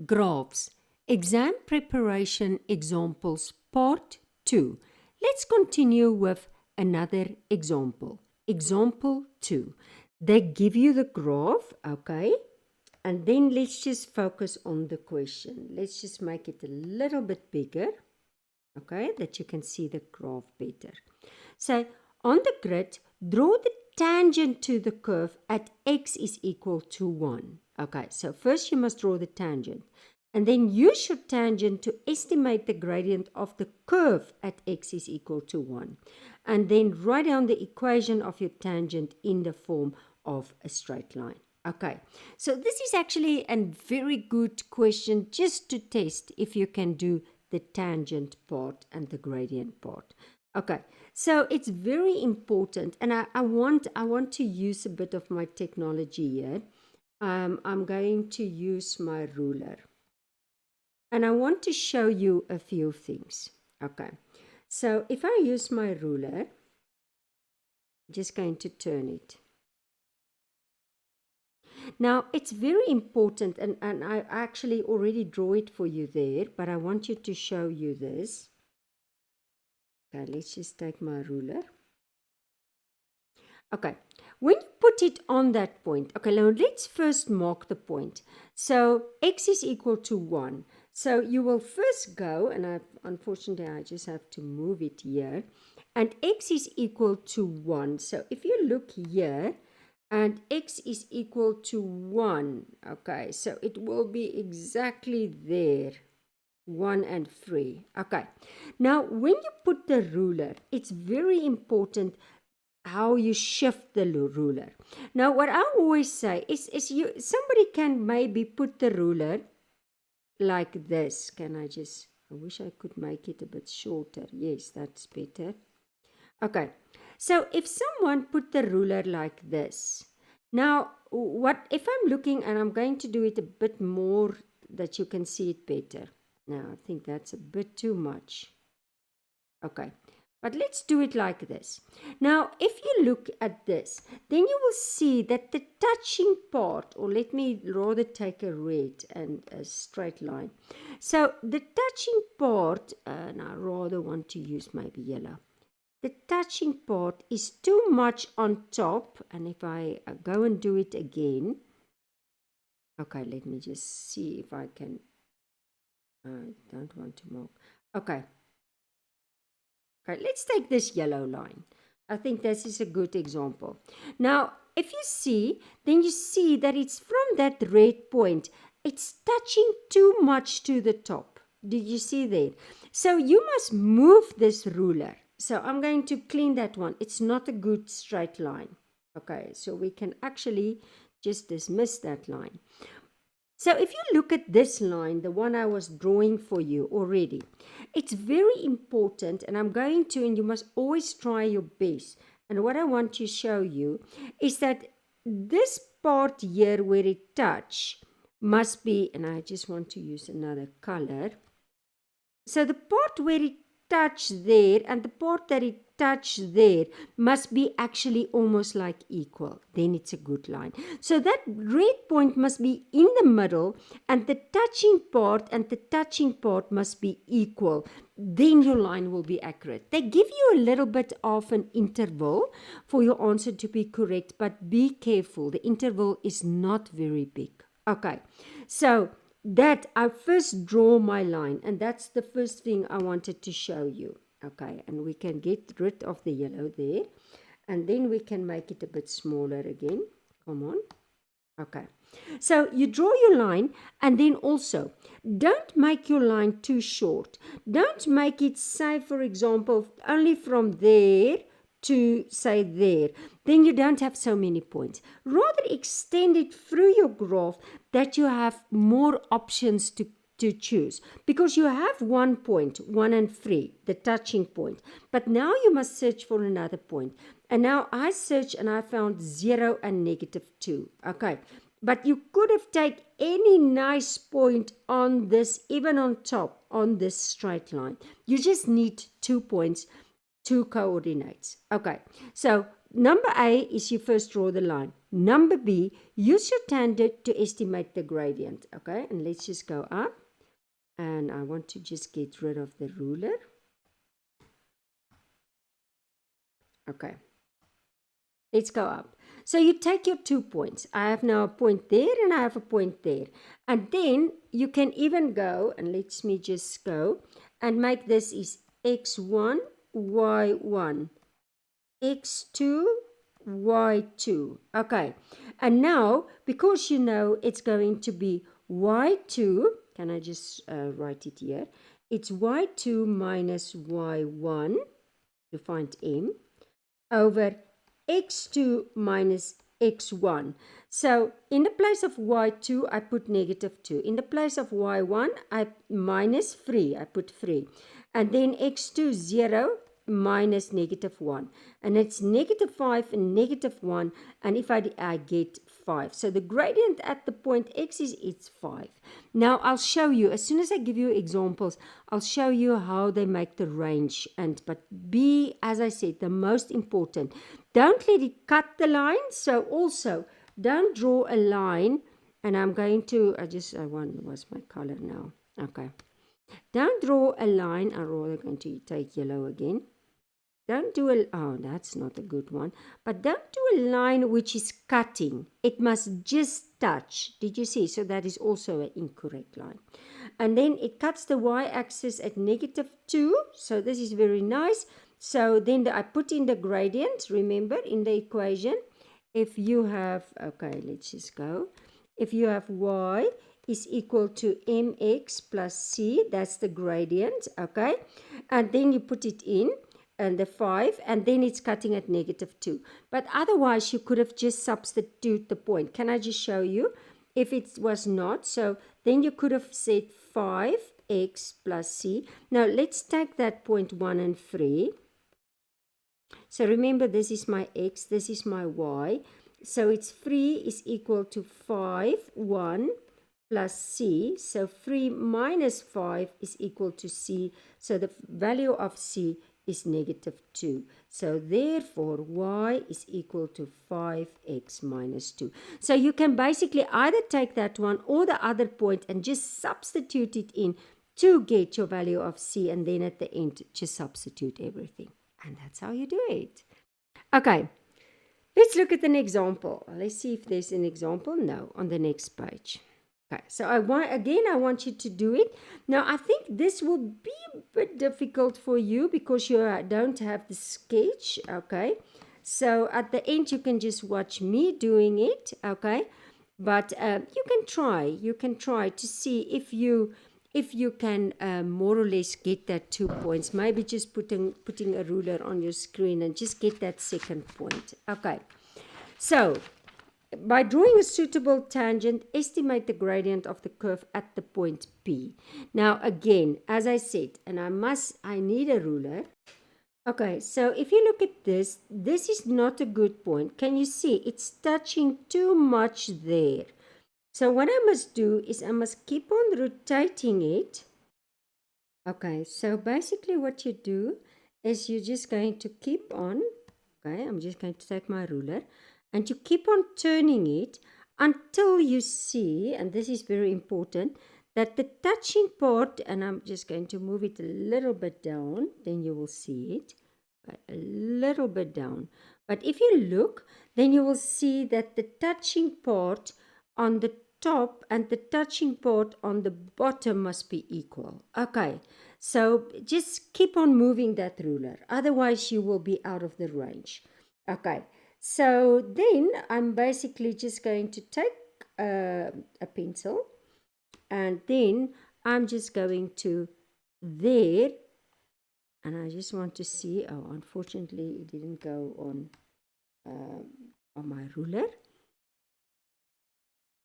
Graphs. Exam preparation examples part 2. Let's continue with another example. Example 2. They give you the graph, okay? And then let's just focus on the question. Let's just make it a little bit bigger, okay, that you can see the graph better. So on the grid, draw the tangent to the curve at x is equal to 1. Okay, so first you must draw the tangent. And then use your tangent to estimate the gradient of the curve at x is equal to 1. And then write down the equation of your tangent in the form of a straight line. Okay, so this is actually a very good question just to test if you can do the tangent part and the gradient part. Okay, so it's very important, and I want to use a bit of my technology here. I'm going to use my ruler. And I want to show you a few things. Okay, so if I use my ruler, I'm just going to turn it. Now, it's very important, and I actually already draw it for you there, but I want you to show you this. Okay, let's just take my ruler. Okay, when you put it on that point, okay, now let's first mark the point. So x is equal to 1. So you will first go, and unfortunately I just have to move it here, and x is equal to 1. So if you look here, and x is equal to 1, okay, so it will be exactly there, 1 and 3. Okay, now when you put the ruler, it's very important how you shift the ruler. Now, what I always say is somebody can maybe put the ruler like this. I wish I could make it a bit shorter. Yes, that's better. Okay, so if someone put the ruler like this, now what if I'm looking, and I'm going to do it a bit more that you can see it better. Now, I think that's a bit too much. Okay, but let's do it like this. Now, if you look at this, then you will see that the touching part, or let me rather take a red and a straight line. So the touching part, and I rather want to use maybe yellow. The touching part is too much on top, and if I go and do it again, okay, let me just see if I can, I don't want to mark, okay, let's take this yellow line. I think this is a good example. Now, if you see, then you see that it's from that red point, it's touching too much to the top. Did you see that? So you must move this ruler. So I'm going to clean that one. It's not a good straight line. Okay, so we can actually just dismiss that line. So if you look at this line, the one I was drawing for you already, it's very important, and I'm going to, and you must always try your best. And what I want to show you is that this part here where it touch must be, and I just want to use another color. So the part where it touch there and the part that it touch there must be actually almost like equal. Then it's a good line. So that red point must be in the middle, and the touching part and the touching part must be equal. Then your line will be accurate. They give you a little bit of an interval for your answer to be correct, but be careful. The interval is not very big. Okay, so that I first draw my line, and that's the first thing I wanted to show you. Okay, and we can get rid of the yellow there, and then we can make it a bit smaller again. Come on. Okay, so you draw your line, and then also don't make your line too short. Don't make it, say for example, only from there to say there. Then you don't have so many points. Rather extend it through your graph that you have more options to choose, because you have 1 point, 1 and 3, the touching point, but now you must search for another point. And now I searched and I found 0 and -2. Okay, but you could have taken any nice point on this, even on top, on this straight line. You just need 2 points, 2 coordinates. Okay, so number A is you first draw the line. Number B, use your tangent to estimate the gradient. Okay, and let's just go up. And I want to just get rid of the ruler. Okay, let's go up. So you take your 2 points. I have now a point there and I have a point there. And then you can even go, and let me just go, and make this is x1, y1, x2, y2. Okay, and now, because you know it's going to be y2, can I just write it here? It's y2 minus y1 to find m over x2 minus x1. So in the place of y2, I put -2. In the place of y1, I minus 3. I put 3. And then x2, 0 minus -1. And it's -5 and -1. And if I get 5. So the gradient at the point x it's 5. Now I'll show you, as soon as I give you examples, I'll show you how they make the range. But be, as I said, the most important. Don't let it cut the line. So also, don't draw a line. And I'm going to, what's my color now? Okay. Don't draw a line. I'm rather going to take yellow again. Don't do that's not a good one. But don't do a line which is cutting. It must just touch. Did you see? So that is also an incorrect line. And then it cuts the y-axis at -2. So this is very nice. So then I put in the gradient. Remember, in the equation, if you have, okay, let's just go. If you have y is equal to mx plus c, that's the gradient, okay? And then you put it in. And the 5, and then it's cutting at -2. But otherwise, you could have just substitute the point. Can I just show you? If it was not, so then you could have said 5x plus c. Now, let's take that point 1 and 3. So remember, this is my x, this is my y. So it's 3 is equal to 5, 1 plus c. So 3 minus 5 is equal to c. So the value of c is -2. So therefore, y is equal to 5x minus 2. So you can basically either take that one or the other point and just substitute it in to get your value of c, and then at the end, just substitute everything. And that's how you do it. Okay, let's look at an example. Let's see if there's an example. No, on the next page. Okay, so I want you to do it. Now, I think this will be a bit difficult for you because you don't have the sketch, okay? So at the end, you can just watch me doing it, okay? But you can try to see if you can more or less get that 2 points. Maybe just putting a ruler on your screen and just get that second point. Okay, so by drawing a suitable tangent, estimate the gradient of the curve at the point P. Now again, as I said, and I need a ruler. Okay, so if you look at this is not a good point. Can you see? It's touching too much there. So what I must do is I must keep on rotating it. Okay, so basically what you do is you're just going to keep on, okay, I'm just going to take my ruler, and you keep on turning it until you see, and this is very important, that the touching part, and I'm just going to move it a little bit down, then you will see it, a little bit down. But if you look, then you will see that the touching part on the top and the touching part on the bottom must be equal. Okay, so just keep on moving that ruler, otherwise you will be out of the range. Okay, so then I'm basically just going to take a pencil, and then I'm just going to there, and I just want to see, unfortunately it didn't go on my ruler.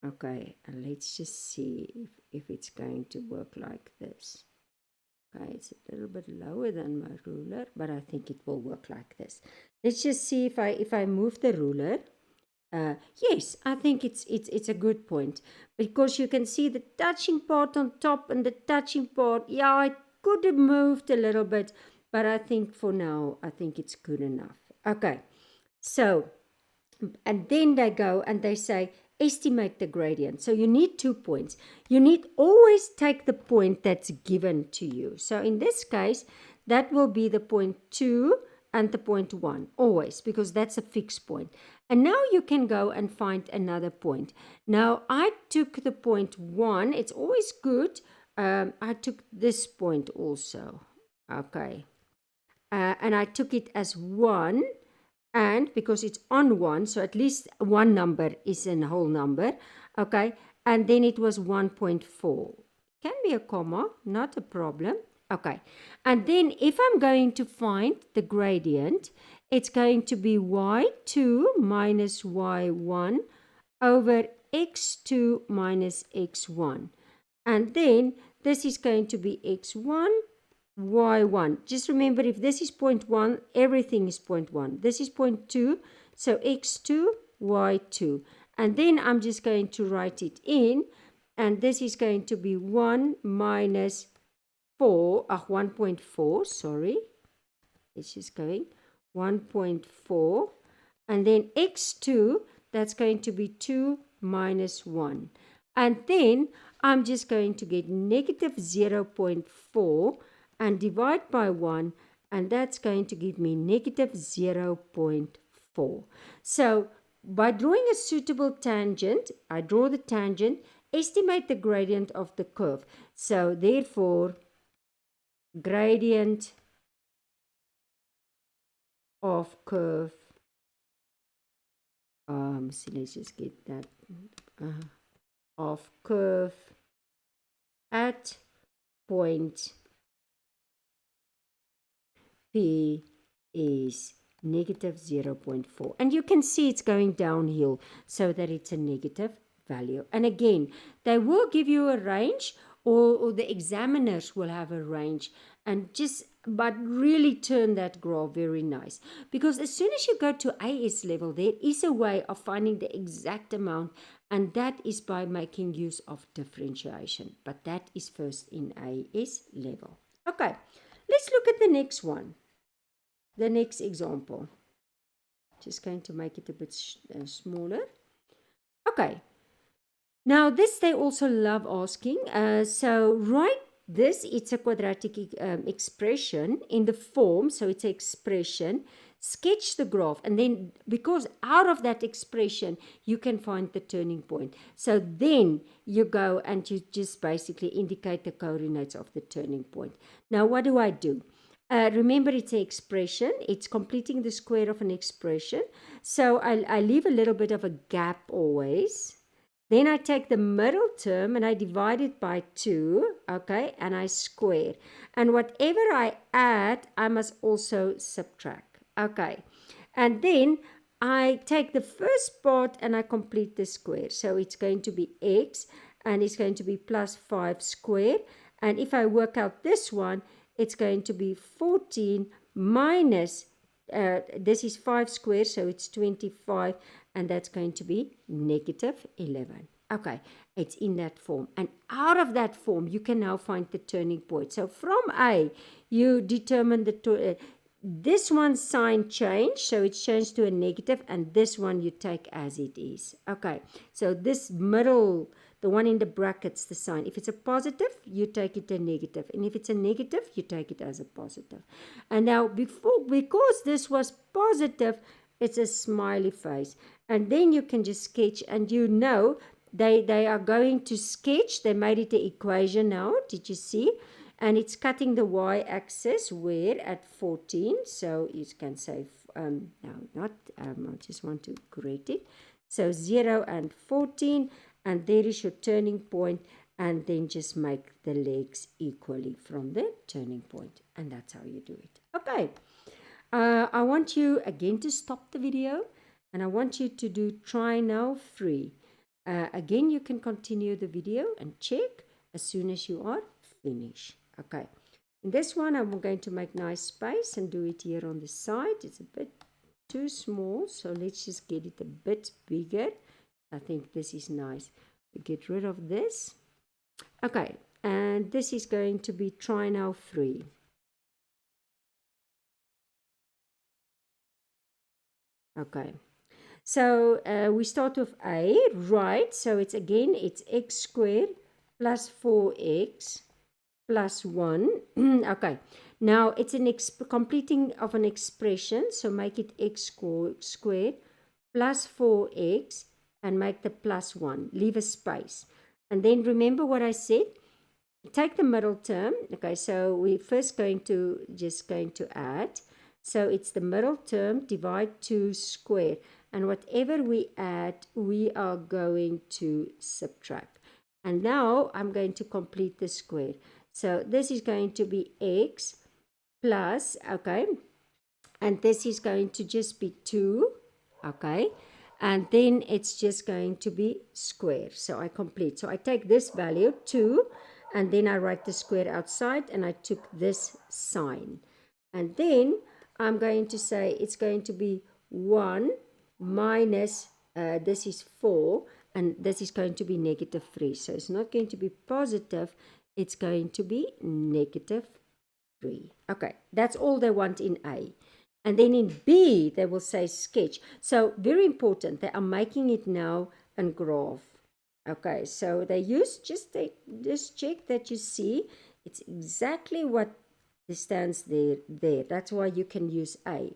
Okay, and let's just see if it's going to work like this. Okay, it's a little bit lower than my ruler, but I think it will work like this. Let's just see if I move the ruler. Yes, I think it's a good point, because you can see the touching part on top and the touching part. Yeah, I could have moved a little bit, but I think for now, I think it's good enough. Okay, So, and then they go and they say, estimate the gradient. So you need 2 points. You need always take the point that's given to you. So in this case, that will be the point 2 and the point 1, always, because that's a fixed point. And now you can go and find another point. Now I took the point 1. It's always good. I took this point also. Okay. And I took it as 1, and because it's on 1, so at least one number is a whole number, okay, and then it was 1.4. Can be a comma, not a problem, okay. And then if I'm going to find the gradient, it's going to be y2 minus y1 over x2 minus x1, and then this is going to be x1 y1. Just remember, if this is 0.1, everything is 0.1. This is 0.2, so x2, y2. And then I'm just going to write it in, and this is going to be 1 minus 4, 1.4, sorry. It's just going 1.4. And then x2, that's going to be 2 minus 1. And then I'm just going to get negative 0.4 and divide by 1, and that's going to give me negative 0.4. So by drawing a suitable tangent, I draw the tangent, estimate the gradient of the curve. So therefore, gradient of curve, so let's just get that, of curve at point P is negative 0.4. And you can see it's going downhill so that it's a negative value. And again, they will give you a range, or the examiners will have a range, and but really turn that graph very nice. Because as soon as you go to AS level, there is a way of finding the exact amount, and that is by making use of differentiation. But that is first in AS level. Okay, let's look at the next one. The next example. Just going to make it a bit smaller. Okay. Now this they also love asking. So write this. It's a quadratic expression in the form. So it's an expression. Sketch the graph, and then because out of that expression you can find the turning point. So then you go and you just basically indicate the coordinates of the turning point. Now what do I do? Remember, it's an expression. It's completing the square of an expression. So I leave a little bit of a gap always. Then I take the middle term and I divide it by 2, okay, and I square. And whatever I add, I must also subtract, okay. And then I take the first part and I complete the square. So it's going to be x, and it's going to be plus 5 squared. And if I work out this one, it's going to be 14 minus, this is 5 squared, so it's 25, and that's going to be negative 11. Okay, it's in that form. And out of that form, you can now find the turning point. So from A, you determine this one's sign change, so it's changed to a negative, and this one you take as it is. Okay, so this middle, the one in the brackets, the sign. If it's a positive, you take it a negative. And if it's a negative, you take it as a positive. And now, because this was positive, it's a smiley face. And then you can just sketch, and you know they are going to sketch. They made it an equation now. Did you see? And it's cutting the y-axis where at 14. So you can say, I just want to correct it. So 0 and 14. And there is your turning point, and then just make the legs equally from the turning point. And that's how you do it. Okay. I want you again to stop the video, and I want you to do try now free. Again, you can continue the video and check as soon as you are finished. Okay. In this one, I'm going to make nice space and do it here on the side. It's a bit too small, so let's just get it a bit bigger. I think this is nice. We get rid of this. Okay, and this is going to be try now free. Okay. So we start with a, right? So it's again, it's x squared plus 4x plus 1. Okay. Now it's an completing of an expression. So make it x squared plus 4x and make the plus 1. Leave a space. And then remember what I said. Take the middle term. Okay, so we're first going to add. So it's the middle term, divide 2 squared. And whatever we add, we are going to subtract. And now I'm going to complete the square. So this is going to be x plus, okay, and this is going to just be 2, okay, and then it's just going to be square. So I complete. So I take this value 2, and then I write the square outside, and I took this sign, and then I'm going to say it's going to be 1 minus this is 4, and this is going to be negative 3. So it's not going to be positive, it's going to be negative 3. Okay, that's all they want in A. And then in B, they will say sketch. So very important, they are making it now a graph. Okay, so they use, just check that you see, it's exactly what stands there. That's why you can use A.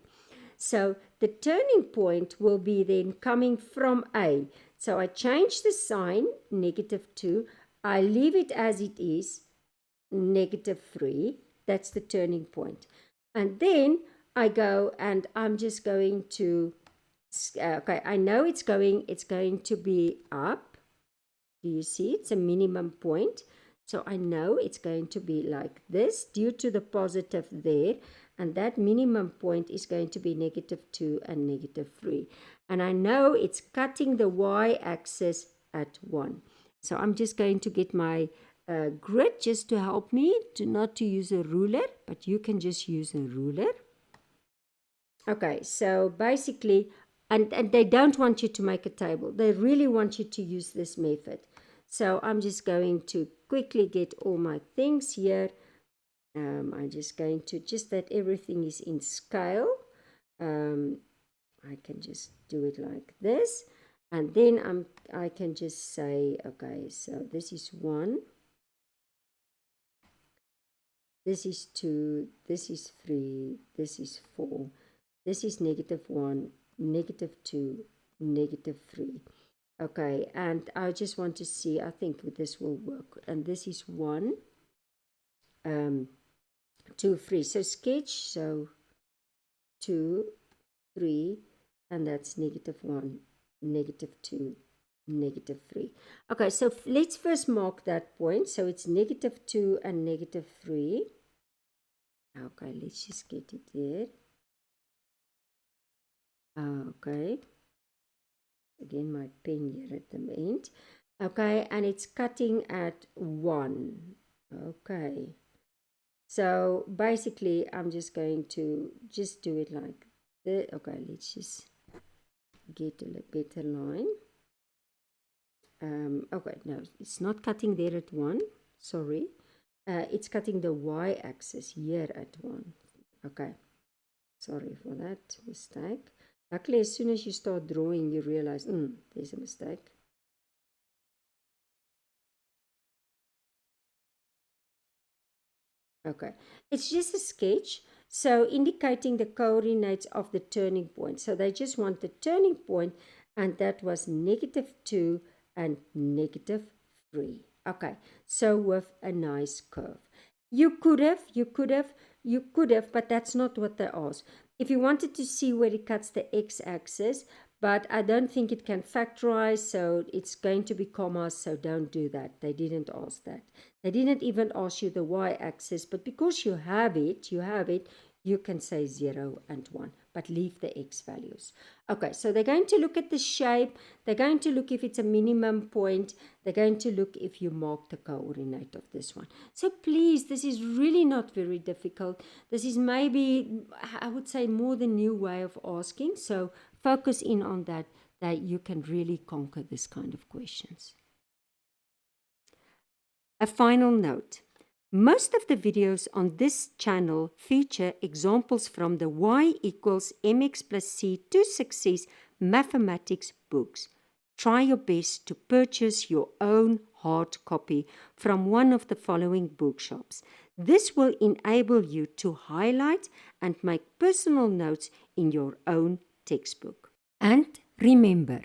So the turning point will be then coming from A. So I change the sign, negative 2. I leave it as it is, negative 3. That's the turning point. And then I go and I'm just going to, okay, I know it's going to be up. Do you see? It's a minimum point. So I know it's going to be like this due to the positive there. And that minimum point is going to be negative 2 and negative 3. And I know it's cutting the y-axis at 1. So I'm just going to get my grid just to help me not to use a ruler, but you can just use a ruler. Okay, so basically, and they don't want you to make a table. They really want you to use this method. So I'm just going to quickly get all my things here. I'm just going to, just that everything is in scale. I can just do it like this. And then I can just say, okay, so this is 1. This is 2, this is 3, this is 4, this is negative 1, negative 2, negative 3. Okay, and I just want to see, I think this will work. And this is 1, 2, 3. So sketch, so 2, 3, and that's negative 1, negative 2, negative 3. Okay, so let's first mark that point. So it's negative 2 and negative 3. Okay, let's just get it there. Okay. Again, my pen here at the end. Okay, and it's cutting at 1. Okay. So basically, I'm just going to just do it like this. Okay, let's just get a better line. Okay, no, it's not cutting there at 1. Sorry. It's cutting the y-axis here at 1. Okay. Sorry for that mistake. Luckily, as soon as you start drawing, you realize, there's a mistake. Okay, it's just a sketch, so indicating the coordinates of the turning point. So they just want the turning point, and that was negative 2 and negative 3. Okay, so with a nice curve. You could have, but that's not what they asked. If you wanted to see where it cuts the x-axis, but I don't think it can factorize, so it's going to be commas, so don't do that. They didn't ask that. They didn't even ask you the y-axis, but because you have it, you can say 0 and 1, but leave the x values. Okay, so they're going to look at the shape. They're going to look if it's a minimum point. They're going to look if you mark the coordinate of this one. So please, this is really not very difficult. This is maybe, I would say, more the new way of asking. So focus in on that you can really conquer this kind of questions. A final note. Most of the videos on this channel feature examples from the Y equals mx plus c to success mathematics books. Try your best to purchase your own hard copy from one of the following bookshops. This will enable you to highlight and make personal notes in your own textbook. And remember,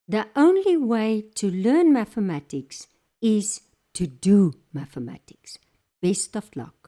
the only way to learn mathematics is to do mathematics. Best of luck.